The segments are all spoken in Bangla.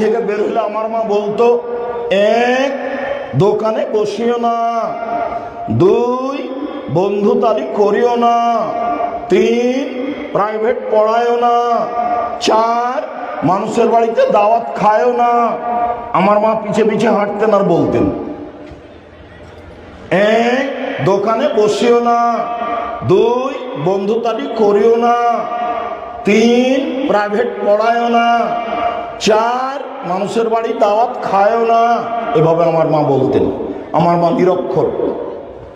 থেকে বের হলে আমার মা বলতো, এক, দোকানে বসিও না, দুই, বন্ধুতালি করিও না, তিন, প্রাইভেট পড়ায়ও না, চার, মানুষের বাড়িতে দাওয়াত খায়ও না। আমার মা পিছে পিছে হাঁটতেন আর বলতেন, এক, দোকানে বসিও না, দুই, বন্ধুতালি করিও না, তিন, প্রাইভেট পড়ায়ও না, চার, মানুষের বাড়ি দাওয়াত খায়ও না। এভাবে আমার মা বলতেন। আমার মা নিরক্ষর,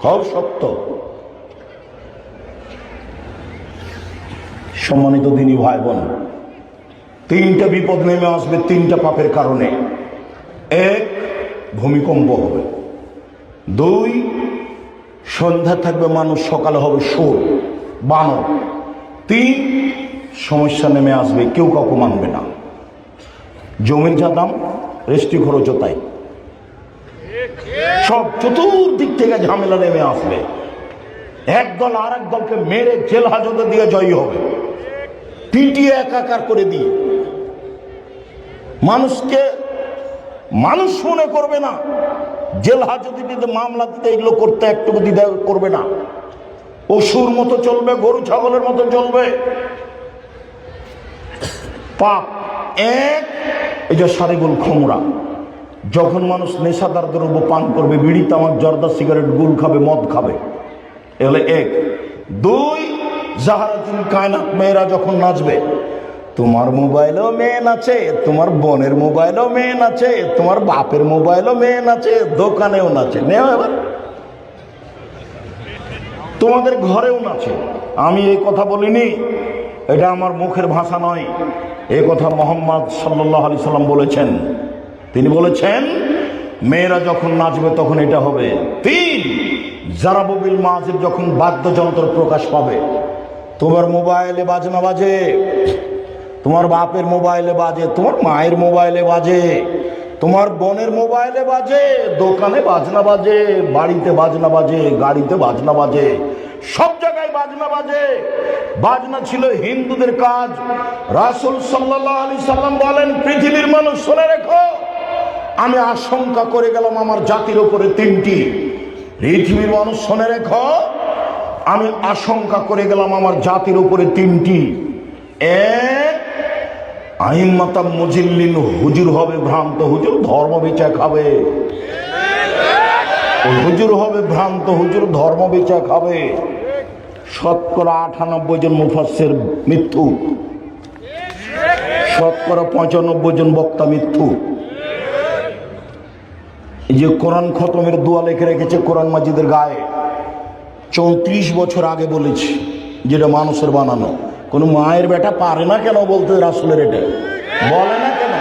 খুব সত্য। সম্মানিত দিনী ভাই বোন, তিনটা বিপদ নেমে আসবে তিনটা পাপের কারণে। এক, ভূমিকম্প হবে। দুই, সন্ধ্যা থাকবে মানুষ, সকালে হবে সুর, বানর। তিন, সমস্যা নেমে আসবে, কেউ কাউকে মানবে না। জমির যা দাম, রেস্টি খরচও তাই। সব চতুর্দিক থেকে ঝামেলা নেমে আসবে। এক দল আর এক দলকে মেরে জেল হাজতে দিয়ে জয়ী হবে, পিটিয়ে একাকার করে দিয়ে। মানুষকে মানুষ মনে করবে না, জেল হাজতে দিতে, মামলা দিতে, এগুলো করতে একটু দ্বিধা করবে না। পশুর মতো চলবে, গরু ছাগলের মতো চলবে। পাপ এক, এই যে সারিগুল খমরা, যখন মানুষ নেশাদার দ্রব্য পান করবে, বিড়ি, তামাক, জর্দা, সিগারেট, গুল খাবে, মদ খাবে, এগুলো এক। দুই, জাহারাতুল কায়নাত মেয়েরা যখন নাচবে, তোমার মোবাইলেও মেয়ে নাচে, তোমার বোনের মোবাইলেও মেয়ে নাচে, তোমার বাপের মোবাইলেও মেয়ে নাচে, দোকানেও নাচে, নেও এবার তোমাদের ঘরেও নাচে। আমি এই কথা বলিনি, এটা আমার মুখের ভাষা নয়, এই কথা মুহাম্মদ সাল্লাল্লাহু আলাইহি সাল্লাম বলেছেন। তিনি বলেছেন, মেয়েরা যখন নাচবে তখন এটা হবে। তিন, জারাবুবিল মাজিব, যখন বাদ্যযন্ত্র প্রকাশ পাবে, তোমার মোবাইলে বাজনা বাজে, তোমার বাপের মোবাইলে বাজে, তোমার মায়ের মোবাইলে বাজে, তোমার বোনের মোবাইলে বাজে, দোকানে বাজনা বাজে, বাড়িতে বাজনা বাজে, গাড়িতে বাজনা বাজে, সব জায়গায় বাজনা বাজে। বাজনা ছিল হিন্দুদের কাজ। রাসূল সাল্লাল্লাহু আলাইহি সাল্লাম বলেন, পৃথিবীর মানুষ শুনে রেখো, আমি আশঙ্কা করে গেলাম আমার জাতির উপরে তিনটি। পৃথিবীর মানুষ শুনে রেখো, আমি আশঙ্কা করে গেলাম আমার জাতির উপরে তিনটি। এক, আইম্মাতাম মুজিল্লিন, হুজুর হবে ভ্রান্ত, হুজুর ধর্ম বিচার খাবে। হুজুর হবে ভ্রান্ত, হুজুর ধর্ম বিচার খাবে। শতকরা 98 জন মুফাসসির মিথ্যু, শতকরা 95 জন বক্তা মিথ্যু। এই যে কোরআন খতমের দোয়া লিখে রেখেছে কোরআন মাজিদের গায়ে, 34 বছর আগে বলেছি, যেটা মানুষের বানানো। কোন মায়ের বেটা পারে না কেন বলতে রাসূলের, এটা বলে না কেন?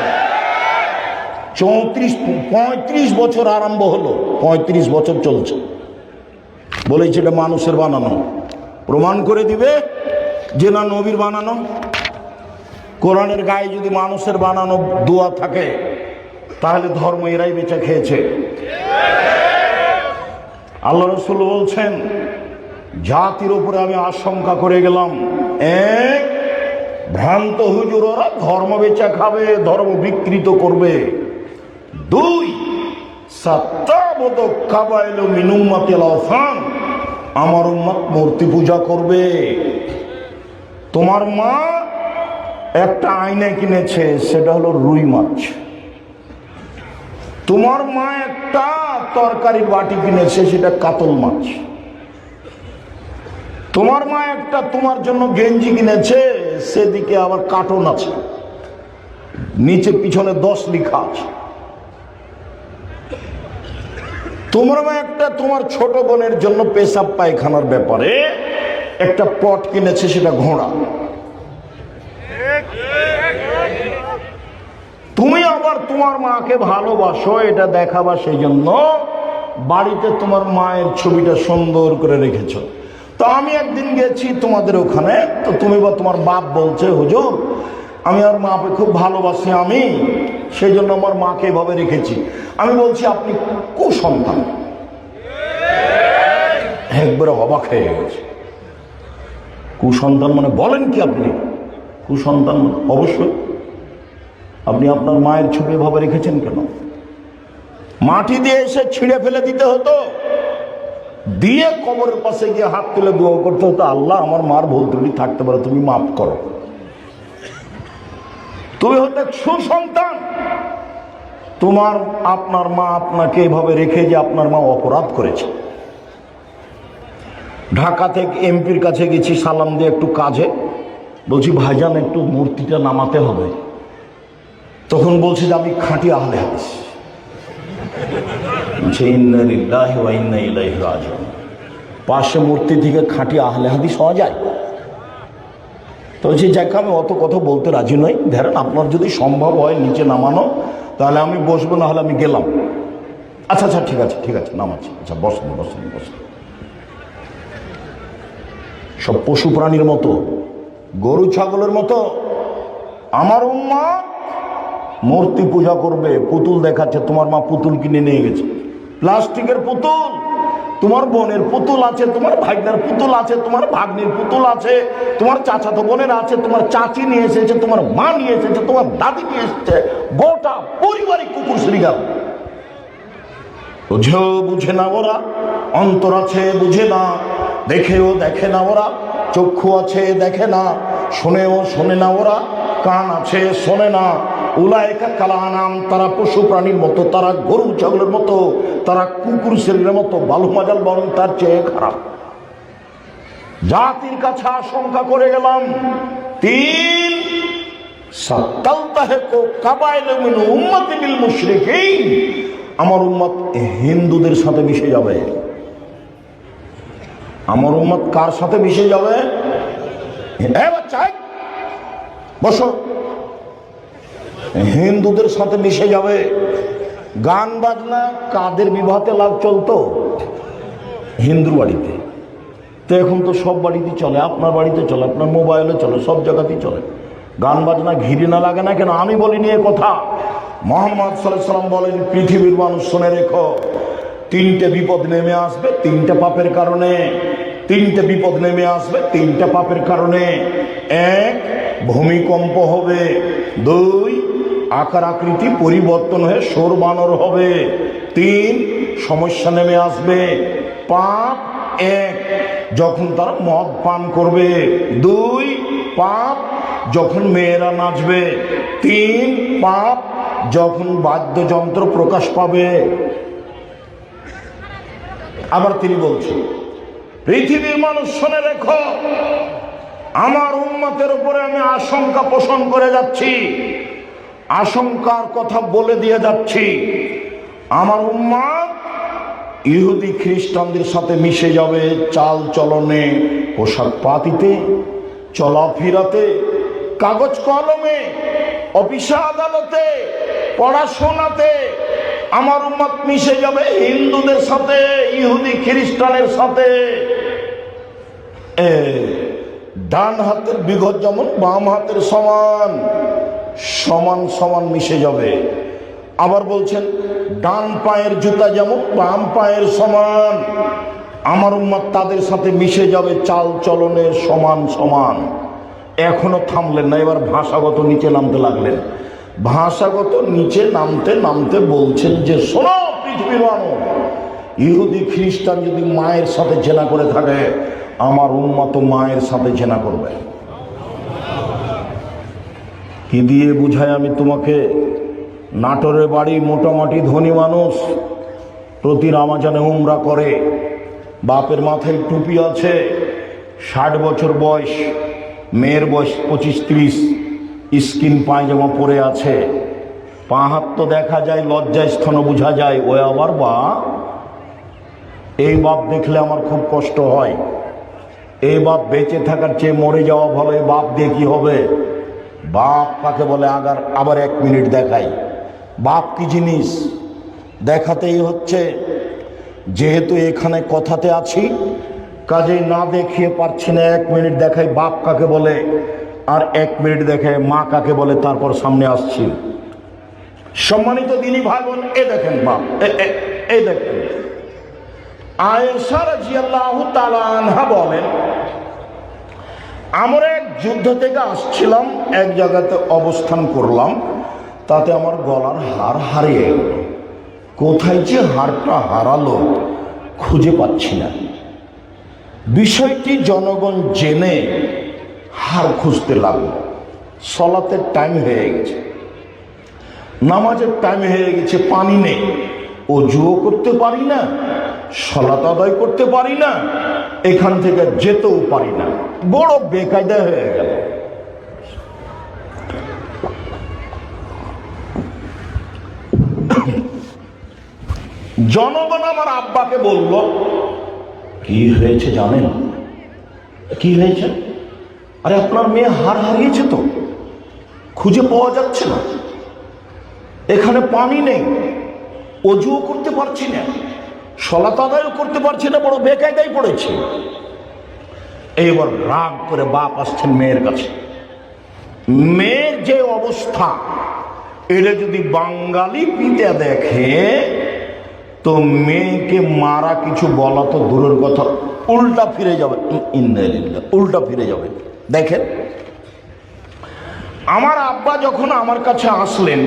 35 বছর আরম্ভ হলো, 35 বছর চলছে, বলেছে এটা মানুষের বানানো। প্রমাণ করে দিবে যে না নবীর বানানো। কোরআনের গায়ে যদি মানুষের বানানো দোয়া থাকে, তাহলে ধর্ম এরাই বেঁচে খেয়েছে। আল্লাহ রাসূল বলছেন, জাতির উপরে আমি আশঙ্কা করে গেলাম। এক, ভ্রান্ত হুজুর, ওরা ধর্ম বেচা খাবে, ধর্ম বিকৃত করবে। দুই, সাত্তাবদ কাবাইল মিন উম্মাতিল আওসান, আমার উম্মত মূর্তি পূজা করবে। তোমার মা একটা আয়না কিনেছে, সেটা হলো রুই মাছ। তোমার মা একটা তরকারির বাটি কিনেছে, সেটা কাতল মাছ। তোমার মা একটা তোমার জন্য গেঞ্জি কিনেছে, সেদিকে আবার কার্টন আছে, নিচে পিছনে 10 লেখা আছে। তোমার মা একটা তোমার ছোট বোনের জন্য পেশাব পায়খানার ব্যাপারে একটা পট কিনেছে, সেটা ঘোড়া। তুমি আবার তোমার মাকে ভালোবাসো, এটা দেখাবা, সেই জন্য বাড়িতে তোমার মায়ের ছবিটা সুন্দর করে রেখেছো। তো আমি একদিন গেছি তোমাদের ওখানে, তো তুমি বা তোমার বাপ বলছে, হুজুর আমি আর মাকে খুব ভালোবাসি, আমি সেই জন্য আমার মাকে এভাবে রেখেছি। আমি বলছি, আপনি কুসন্তান। একবারে অবাক হয়ে গেছে। কুসন্তান মানে বলেন কি আপনি? কুসন্তান অবশ্যই আপনি আপনার মায়ের ছবি এভাবে রেখেছেন কেন? মাটি দিয়ে এসে ছিঁড়ে ফেলে দিতে হতো, দিয়ে কবরের পাশে গিয়ে হাত তুলে দোয়া করতে হতো, আল্লাহ আমার মার ভুল ত্রুটি থাকতে পারে, তুমি মাফ করো। তুমি হতে সুসন্তান, তোমার আপনার মা আপনাকে এভাবে রেখে যে আপনার মা অপরাধ করেছে। ঢাকা থেকে এমপির কাছে গেছি সালাম দিয়ে একটু কাজে, বলছি ভাইজান একটু মূর্তিটা নামাতে হবে। তখন বলছে যে আমি খাঁটি আহলে হাদিস। ইন্না লিল্লাহি ওয়া ইন্না ইলাইহি রাজিউন। পাশে মূর্তি থেকে খাঁটি আহলে হাদিস হওয়া যায়? তো বলছি যাক, আমি অত কথা বলতে রাজি নই, ধরেন আপনার যদি সম্ভব হয় নিচে নামানো তাহলে আমি বসবো, না হলে আমি গেলাম। আচ্ছা আচ্ছা ঠিক আছে ঠিক আছে, নামাচ্ছি। আচ্ছা বসেন বসেন বসেন। সব পশু প্রাণীর মতো, গরু ছাগলের মতো আমার উম্মত মূর্তি পূজা করবে। পুতুল দেখাচ্ছে, তোমার মা পুতুল কিনে নিয়ে গেছে, প্লাস্টিকের পুতুল। তোমার বোনের পুতুল আছে, তোমার ভাগ্নের পুতুল আছে, তোমার ভাগ্নির পুতুল আছে, তোমার চাচাতো বোনের আছে, তোমার চাচি নিয়ে এসেছে, তোমার মা নিয়ে এসেছে, তোমার দাদি নিয়ে এসেছে, গোটা পরিবারিক কুকুর শ্রীগাল। বুঝেও বুঝে না ওরা, অন্তর আছে বুঝে না, দেখেও দেখে না ওরা, চক্ষু আছে দেখে না, শোনেও শোনে না ওরা, কান আছে শোনে না। উলাইকা কালানাম, তারা পশু প্রাণীর মতো, তারা গরু ছাগলের মতো, তারা কুকুর শ্রেণীর মতো, বালু মাজাল বরং তার চেয়ে খারাপ। জাতির কাছে আশঙ্কা করে গেলাম, তিন সাতালতাহেকু কাবাইলু মিন উম্মতি বিল মুশরিকিন, আমার উম্মত হিন্দুদের সাথে মিশে যাবে। আমার উম্মত কার সাথে মিশে যাবে? বাচ্চা বসো, হিন্দুদের সাথে মিশে যাবে। গান বাজনা কাদের বিবাহতে লাভ চলতো? হিন্দুর বাড়িতে। তো এখন তো সব বাড়িতেই চলে, আপনার বাড়িতে চলে, আপনার মোবাইলে চলে, সব জায়গাতেই চলে। গান বাজনা ঘিরে না লাগে না কেন? আমি বলিনি এ কথা, মুহাম্মদ সাল্লাল্লাহু আলাইহি ওয়াসাল্লাম বলেন, পৃথিবীর মানুষ শুনে রেখো, তিনটে বিপদ নেমে আসবে তিনটা পাপের কারণে। তিনটে বিপদ নেমে আসবে তিনটা পাপের কারণে। এক, ভূমিকম্প হবে। দুই, আকার আকৃতি পরিবর্তন হয়ে সোর বানর হবে। তিন, সমস্যা নেমে আসবে। পাপ, এক, যখন তারা মদ পান করবে। দুই, পাপ, যখন মেয়েরা নাচবে। তিন, পাপ, যখন বাদ্যযন্ত্র প্রকাশ পাবে। আবার তিনি বলছেন, পৃথিবীর মানুষ শুনে রেখো, আমার উম্মতের উপরে আমি আশঙ্কা পোষণ করে যাচ্ছি, আশঙ্কার কথা বলে দিয়ে যাচ্ছি। আমার উম্মত ইহুদি খ্রিস্টানদের সাথে মিশে যাবে, চাল চলনে, পোশাক পাতিতে, চলাফেরাতে, কাগজ কলমে, অফিসে আদালতে, পড়াশোনাতে। আমার উম্মত মিশে যাবে হিন্দুদের সাথে, ইহুদি খ্রিস্টানের সাথে। ডান হাতের বিঘত যেমন বাম হাতের সমান, সমান সমান মিশে যাবে। আবার বলছেন, ডান পায়ের জুতা যেমন বাম পায়ের সমান, আমার উম্মত তাদের সাথে মিশে যাবে, চাল চলনের সমান সমান। এখনো থামলেন না, এবার ভাষাগত নিচে নামতে লাগলেন। ভাষাগত নিচে নামতে নামতে বলছেন যে, শোনো পৃথিবীর মানুষ, ইহুদি খ্রিস্টান যদি মায়ের সাথে জেনা করে থাকে, আমার উম্মত মায়ের সাথে জেনা করবে। কি দিয়ে বুঝাই আমি তোমাকে? নাটোরের বাড়ি, মোটামুটি ধনী মানুষ, প্রতি রমজানে উমরা করে, বাপের মাথায় টুপি আছে, 60 বছর বয়স, মেয়ের বয়স 25-30, স্কিন পায়জামা পরে আছে, পা হাত তো দেখা যায়, লজ্জায় স্থন বোঝা যায়। ও আবার বা, এই বাপ দেখলে আমার খুব কষ্ট হয়। এই বাপ বেঁচে থাকার চেয়ে মরে যাওয়া ভালো। এই বাপ দিয়ে কি হবে? বাপ কাকে বলে আবার 1 মিনিট দেখাই। বাপ কি জিনিস দেখাতেই হচ্ছে, যেহেতু এখানে কথাতে আছি, কাজে না দেখিয়ে পারছি না। 1 মিনিট দেখাই বাপ কাকে বলে, আর 1 মিনিট দেখায় মা কাকে বলে, তারপর সামনে আসছি। সম্মানিত দিনী ভাই বোন, এ দেখেন বাপ, এই দেখেন। আয়েশা রাদিয়াল্লাহু তাআলা আনহা বলেন, আমরা এক যুদ্ধ থেকে আসছিলাম, এক জায়গাতে অবস্থান করলাম। তাতে আমার গলার হার হারিয়ে গেল। কোথায় যে হারটা হারালো খুঁজে পাচ্ছি না। বিষয়টি জনগণ জেনে হার খুঁজতে লাগলো। সলাতের টাইম হয়ে গেছে, নামাজের টাইম হয়ে গেছে, পানি নেই, অজুও করতে পারি না, সলাত আদায় করতে পারি না, এখান থেকে যেতেও পারি না। বড় বেকায়দা হয়ে গেল। জনগণ আমার আব্বাকে বলল, কি হয়েছে জানেন? কি হয়েছে? আরে আপনার মেয়ে হার হারিয়েছে তো, খুঁজে পাওয়া যাচ্ছে না, এখানে পানি নেই, অজুও করতে পারছি না, সলাত আদায়ও করতে পারছি না, বড় বেকায়দায় পড়েছে। এইবার রাগ করে বাপ আসছেন মেয়ের কাছে। মেয়ের যে অবস্থা, এটা যদি বাঙালি পিতা দেখে তো মেয়েকে মারা কিছু বলা তো দূরের কথা, উল্টা ফিরে যাবে, উল্টা ফিরে যাবে। দেখেন, আমার আব্বা যখন আমার কাছে আসলেন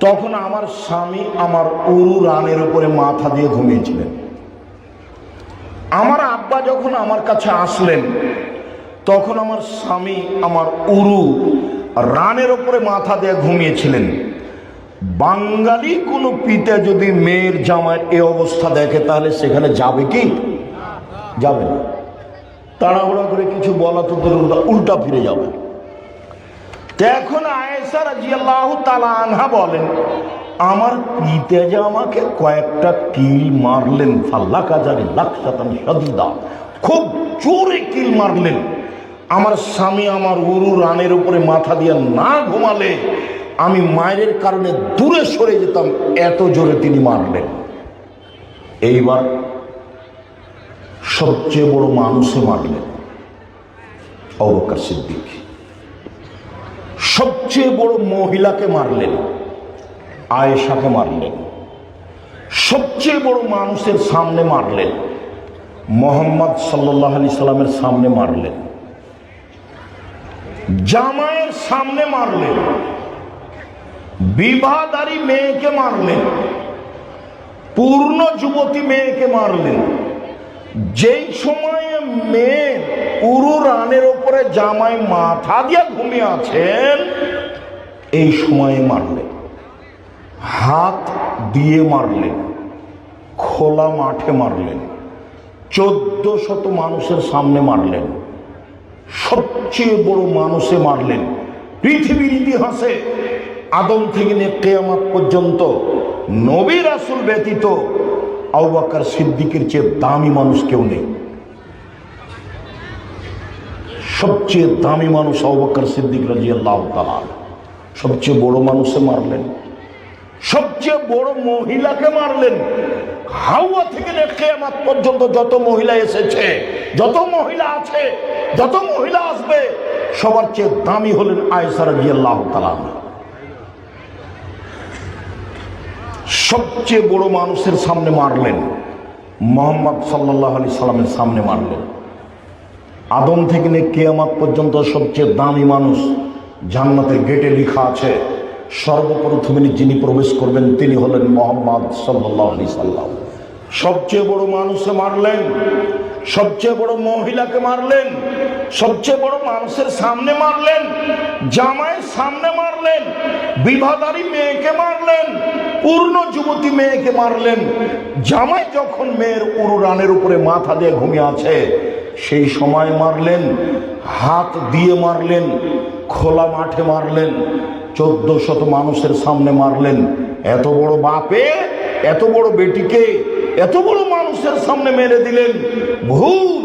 তখন আমার স্বামী আমার উরু রানের উপরে মাথা দিয়ে ঘুমিয়েছিলেন। আমার আব্বা যখন আমার কাছে আসলেন তখন আমার স্বামী আমার উরু রানের উপরে মাথা দিয়ে ঘুমিয়েছিলেন। বাঙালি কোনো পিতা যদি মেয়ের জামাইয়ের এই অবস্থা দেখে তাহলে সেখানে যাবে কি? যাবে না। তাড়াহুড়া করে কিছু বলা তো উল্টা ফিরে যাবে। এখন আয়েশা রাদিয়াল্লাহু তাআলা আনহা বলেন, আমার পিতা যে আমাকে কয়েকটা কিল মারলেন, ফাল্লাকা জারি লাকসাতান শাদীদা, খুব জোরে কিল মারলেন। আমার স্বামী আমার উরু রানের উপরে মাথা দিয়ে না ঘুমালে আমি মায়ের কারণে দূরে সরে যেতাম, এত জোরে তিনি মারলেন। এইবার সবচেয়ে বড় মানুষে মারলেন আবু বকর সিদ্দিক। সবচেয়ে বড় মহিলাকে মারলেন আয়েশাকে মারলেন। সবচেয়ে বড় মানুষের সামনে মারলেন মুহাম্মদ সাল্লাল্লাহু আলাইহি সাল্লামের সামনে মারলেন, জামাইয়ের সামনে মারলেন, বিবাহদারী মেয়েকে মারলেন, পূর্ণ যুবতী মেয়েকে মারলেন। যেই সময়ে মেয়ে উরু রানের উপরে জামাই মাথা দিয়ে ঘুমিয়ে আছেন এই সময়ে মারলেন, হাত দিয়ে মারলেন, খোলা মাঠে মারলেন, 1400 মানুষের সামনে মারলেন, সবচেয়ে বড় মানুষে মারলেন। পৃথিবীর ইতিহাসে আদম থেকে নিয়ে কিয়ামত পর্যন্ত নবী রাসূল ব্যতীত আবু বকর সিদ্দিকের চেয়ে দামি মানুষ কেউ নেই। সবচেয়ে দামি মানুষ আবু বকর সিদ্দিক রাদিয়াল্লাহু তাআলা। সবচেয়ে বড় মানুষে মারলেন, সবচেয়ে বড় মহিলাকে মারলেন। হাওয়া থেকে নিয়ে কিয়ামত পর্যন্ত যত মহিলা এসেছে, যত মহিলা আছে, যত মহিলা আসবে, সবার চেয়ে দামি হলেন আয়েশা রাদিয়াল্লাহু তাআলা। সবচেয়ে বড় মানুষের সামনে মারলেন, মুহাম্মদ সাল্লাল্লাহু আলাইহি সাল্লামের সামনে মারলেন। আদম থেকে নিয়ে কিয়ামত পর্যন্ত সবচেয়ে দামি মানুষ, জান্নাতের গেটে লেখা আছে সর্বপ্রথমে যিনি প্রবেশ করবেন তিনি হলেন মুহাম্মদ সাল্লাল্লাহু আলাইহি সাল্লাম। সবচেয়ে বড় মানুষে মারলেন, সবচেয়ে বড় মহিলাকে মারলেন, সবচেয়ে বড় মানুষের সামনে মারলেন, জামাইয়ের সামনে মারলেন, বিবাহদারী মেয়েকে মারলেন, পূর্ণ যুবতী মেয়েকে মারলেন। জামাই যখন মেয়ের উরু রানের উপরে মাথা দিয়ে ঘুমিয়ে আছে সেই সময় মারলেন, হাত দিয়ে মারলেন, খোলা মাঠে মারলেন, 1400 মানুষের সামনে মারলেন। এত বড় বাপে এত বড় বেটিকে এত বড় মানুষের সামনে মেরে দিলেন, ভুল।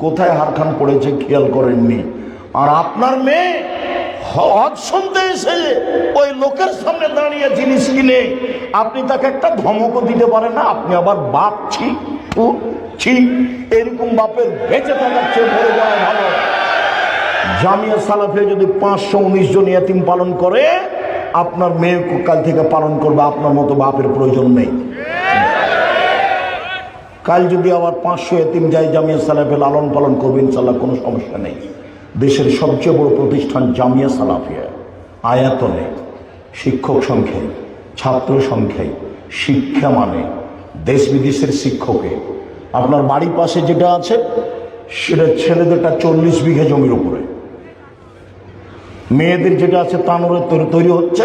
কোথায় হারখান পড়েছে খেয়াল করেননি। আর আপনার মেয়ে হজ শুনতে এসে ওই লোকের সামনে দাঁড়িয়ে জিনিস কিনে আপনি তাকে একটা ধমকও দিতে পারেন না, আপনি আবার বাপ ছি ছি। এরকম বাপের বেঁচে থাকার চেয়ে মরে যাওয়া ভালো। জামিয়া সালাফে যদি 519 জন ইয়েতিম পালন করে, আপনার মেয়ে কাল থেকে পালন করবে, আপনার মতো বাপের প্রয়োজন নেই। কাল যদি আবার 500 ইয়েতিম যায় জামিয়া সালাফে লালন পালন করবে, ইনশাল্লাহ কোনো সমস্যা নেই। দেশের সবচেয়ে বড় প্রতিষ্ঠান জামিয়া সালাফিয়া, আয়াতনে শিক্ষক সংখ্যায়, ছাত্র সংখ্যায়, শিক্ষা মানে দেশ বিদেশের শিক্ষকে। আপনার বাড়ির পাশে যেটা আছে সেটা ছেলেদেরটা 40 বিঘা জমির উপরে, মেয়েদের যেটা আছে তানোরে তৈরি হচ্ছে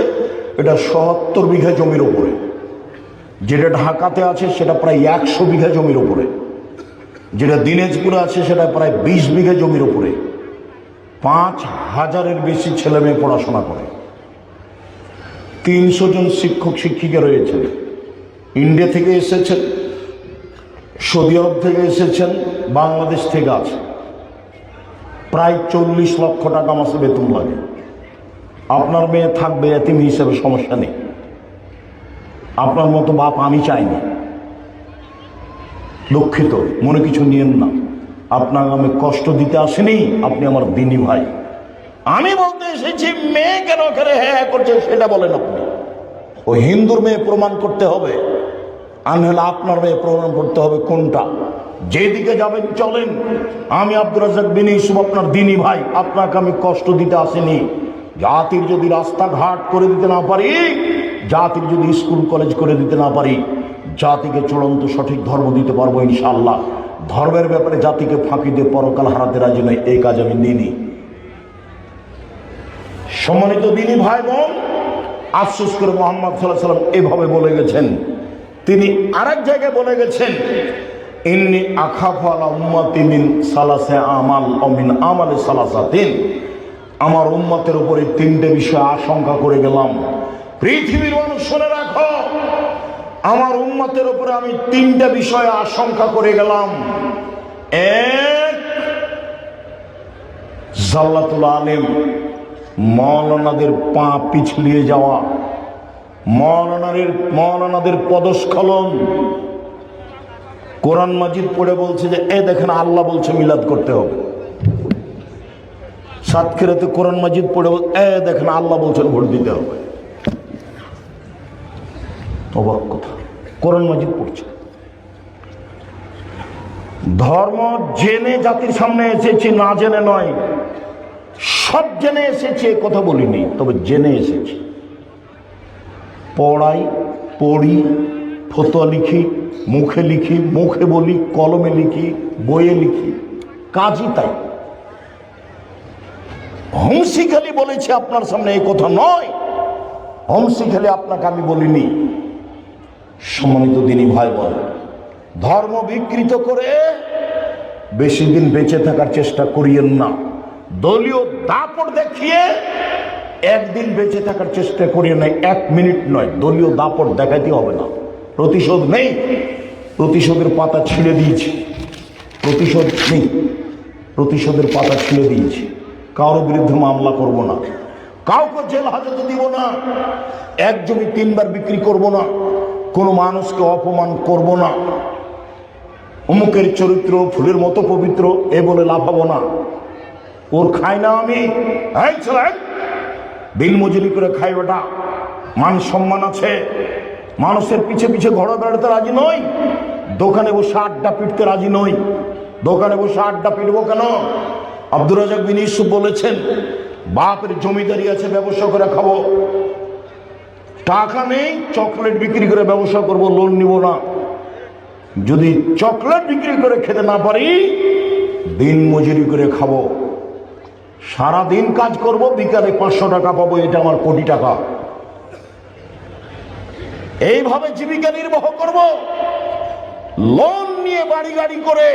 এটা 70 বিঘা জমির উপরে, যেটা ঢাকাতে আছে সেটা প্রায় 100 বিঘা জমির উপরে, যেটা দিনাজপুরে আছে সেটা প্রায় 20 বিঘা জমির উপরে। 5000-এর বেশি ছেলে মেয়ে পড়াশোনা করে। 300 জন শিক্ষক শিক্ষিকা রয়েছেন। ইন্ডিয়া থেকে এসেছেন, সৌদি আরব থেকে এসেছেন, বাংলাদেশ থেকে আছে। প্রায় 40 লক্ষ টাকা মাসে বেতন লাগে। আপনার মেয়ে থাকবে এতিম হিসেবে, সমস্যা নেই। আপনার মতো বাপ আমি চাইনি, দুঃখিত, মনে কিছু নিয়েন না। আপনাকে আমি কষ্ট দিতে আসিনি, আপনি আমার দিনী ভাই। আমি বলতে এসেছি মেয়ে কেন করে হ্যাঁ করছে সেটা বলেন আপনি। ও হিন্দুর মেয়ে প্রমাণ করতে হবে, আর নাহলে আপনার মেয়ে প্রমাণ করতে হবে কোনটা। যেদিকে যাবেন চলেন। আমি আব্দুর রাজ্জাক বিন ইউসুফ আপনার দিনী ভাই, আপনাকে আমি কষ্ট দিতে আসিনি। জাতির যদি রাস্তাঘাট করে দিতে না পারি, জাতির যদি স্কুল কলেজ করে দিতে না পারি, জাতিকে চূড়ান্ত সঠিক ধর্ম দিতে পারবো ইনশাআল্লাহ। ধর্মের ব্যাপারে জাতিকে ফাঁকি দিয়ে পরকাল হারাতে রাজি নয়, এই কাজ আমি নিইনি। সম্মানিত দিনী ভাই বোন, আফসোস করে মুহাম্মদ সাল্লাল্লাহু আলাইহি ওয়াসাল্লাম এভাবে বলে গেছেন। তিনি আরেক জায়গায় বলে গেছেন, ইন্নী আখাফু আলা উম্মতি মিন সালাসা আমাল ও মিন আমালি সালাসাতিন। আমার উম্মতের উপরে 3টে বিষয় আশঙ্কা করে গেলাম। পৃথিবীর মানুষ শুনে রাখো, আমার উম্মতের উপরে আমি 3টে বিষয় আশঙ্কা করে গেলাম। এক, জাল্লাতুল আলিম, মৌলানাদের পা পিছলিয়ে যাওয়া, মৌলানাদের পদস্খলন। কোরআন মাজিদ পড়ে বলছে যে এ দেখেন আল্লাহ বলছে মিলাদ করতে হবে। সাতক্ষীরাতে কোরআন মাজিদ পড়ে এ দেখেন আল্লাহ বলছেন ভোট দিতে হবে। অবাক কথা, কোরআন মাজিদ পড়ছে। ধর্ম জেনে জাতির সামনে এসেছি, না জেনে নয়। সব জেনে এসেছি কথা বলিনি, তবে জেনে এসেছি। পড়াই, পড়ি, ফতোয়া লিখি, মুখে লিখি, মুখে বলি, কলমে লিখি, বইয়ে লিখি, কাজই তাই। হংসি খালি বলেছি আপনার সামনে, এই কথা নয়। হংসি খালি আপনাকে আমি বলিনি। সম্মানিত দিনী ভাই বোন, ধর্ম বিকৃত করে বেশি দিন বেঁচে থাকার চেষ্টা করিয়েন না। দলীয় দাপট দেখিয়ে একদিন বেঁচে থাকার চেষ্টা করিয়ে নাই, 1 মিনিট নয়। দলীয় দাপট দেখাইতে হবে না। প্রতিশোধ নেই, প্রতিশোধের পাতা ছিঁড়ে দিয়েছি। প্রতিশোধ নেই, প্রতিশোধের পাতা ছিঁড়ে দিয়েছি। কারোর বিরুদ্ধে মামলা করব না, কাউকে জেল হাজতে দিব না, এক জমি 3 বার বিক্রি করব না, কোনো মানুষকে অপমান করব না, অমুকের চরিত্র ফুলের মতো পবিত্র এ বলে লাফাবো না। ওর খাই না আমি, দিন মজুরি করে খাই, ওটা মান সম্মান আছে। মানুষের পিছে পিছে ঘোড়া বেড়াতে রাজি নই, দোকানে বসে আড্ডা পিটতে রাজি নই। দোকানে বসে আড্ডা পিটবো কেন? আব্দুর রাজ্জাক বিন ইউসুফ বলেছেন, বাপের জমিদারি আছে, ব্যবসা করে খাবো। টাকা নেই, চকলেট বিক্রি করে ব্যবসা করব, লোন নিব না। যদি চকলেট বিক্রি করে খেতে না পারি, দিন মজুরি করে খাবো। সারা দিন কাজ করব, বিকালে 500 টাকা পাবো, এটা আমার কোটি টাকা। এইভাবে জীবিকা নির্বাহ করব। লোন নিয়ে বাড়ি গাড়ি করে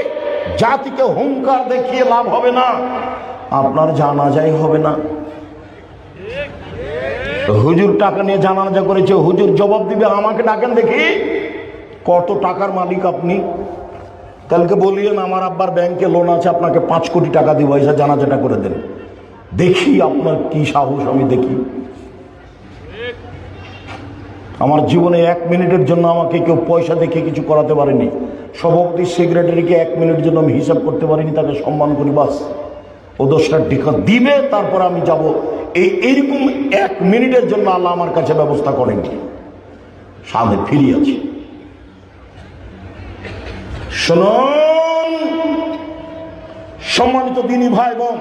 জাতিকে হুঙ্কার দেখিয়ে লাভ হবে না, আপনার জানাজাই হবে না। হুজুর টাকা নিয়ে জানাজা করেছে, হুজুর জবাব দিবে, আমাকে ডাকেন দেখি কত টাকার মালিক আপনি। কালকে বলিয়েন আমার আব্বার ব্যাংকে লোন আছে, আপনাকে 5 কোটি টাকা দিব, এসে জানাজাটা করে দেন, দেখি আপনার কি সাহস। আমি দেখি। আমার জীবনে 1 মিনিটের জন্য আমাকে কেউ পয়সা দেখে কিছু করাতে পারেনি। সভাপতি সেক্রেটারিকে 1 মিনিটের জন্য আমি হিসাব করতে পারিনি, তাকে সম্মান করি, বাস। ও 10টা টাকা দিবে, তারপর আমি যাব। এইরকম 1 মিনিটের জন্য আল্লাহ আমার কাছে ব্যবস্থা করেনি। সামনে ফিরিয়ে আছি। শুনুন সম্মানিত দিনী ভাই বোন,